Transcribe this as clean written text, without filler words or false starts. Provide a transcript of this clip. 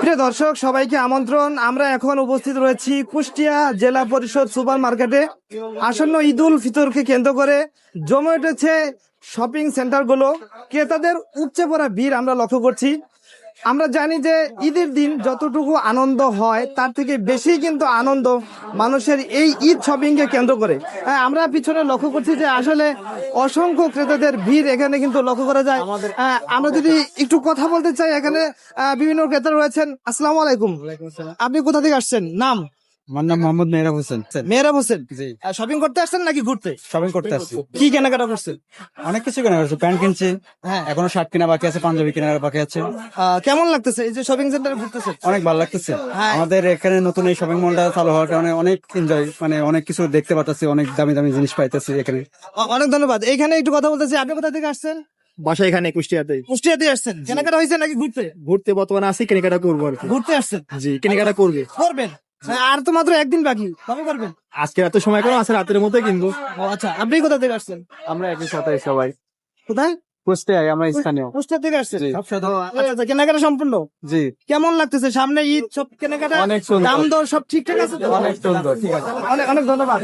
প্রিয় দর্শক, সবাইকে আমন্ত্রণ। আমরা এখন উপস্থিত রয়েছি কুষ্টিয়া জেলা পরিষদ সুপার মার্কেটে। আসন্ন ঈদ উল ফিতরকে কেন্দ্র করে জমে উঠেছে শপিং সেন্টারগুলো। ক্রেতাদের উপচে পড়া ভিড় আমরা লক্ষ্য করছি। আমরা জানি যে ঈদের দিন যতটুকু আনন্দ হয় তার থেকে বেশি কিন্তু আনন্দ মানুষের এই ঈদ শপিং কে কেন্দ্র করে। আমরা পিছনে লক্ষ্য করছি যে আসলে অসংখ্য ক্রেতাদের ভিড় এখানে কিন্তু লক্ষ্য করা যায়। আমরা যদি একটু কথা বলতে চাই, এখানে বিভিন্ন ক্রেতা রয়েছেন। আসসালামু আলাইকুম। আপনি কোথা থেকে আসছেন? নাম? আমার নাম মোহাম্মদ মেহরাব হোসেন। মেহরাব হোসেন। জি। শপিং করতে আসছেন নাকি ঘুরতে? শপিং করতে আসছি। কি কেনাকাটা করছেন? অনেক কিছু কেনা হয়েছে, প্যান্ট কিনছি, হ্যাঁ। এখনো শার্ট কেনা বাকি আছে, পাঞ্জাবি কেনার বাকি আছে। কেমন লাগতেছে এই যে শপিং সেন্টারে ঘুরতেছেন? অনেক ভালো লাগতেছে। হ্যাঁ। আমাদের এখানে নতুন এই শপিং মলটা চালু হওয়ার কারণে অনেক এনজয়, মানে অনেক কিছু দেখতে পাচ্ছি, অনেক দামি দামি জিনিস পাইতেছি এখানে। অনেক ধন্যবাদ। এখানে একটু কথা বলতেছি, আপনি কোথা থেকে আসছেন? বাসা এখানে কুষ্টিয়াতে। কুষ্টিয়াতে আসছেন? কেনাকাটা হয়েছে নাকি ঘুরতে? ঘুরতে বর্তমানে আসি, কেনাকাটা করবো আর কি। ঘুরতে আসছেন? জি, কেনাকাটা করবে। করবেন? আর তো মাত্র একদিন বাকি, কবে করবেন? আজকে এত সময় করো, আছে রাতের মধ্যে কিনবো। ও আচ্ছা, আপনি কোথা থেকে আসছেন? আমরা একই সাথে সবাই কোথায়? কুষ্টিয়ায়, আমরা স্থানীয়। কুষ্টিয়া থেকে আসছেন? জি। আচ্ছা, কেনাকাটা সম্পূর্ণ? জি, কেমন লাগতেছে সামনে ঈদ? সব কেনাকাটা অনেক সুন্দর। দাম দর সব ঠিকঠাক আছে তো? অনেক সুন্দর। অনেক অনেক ধন্যবাদ।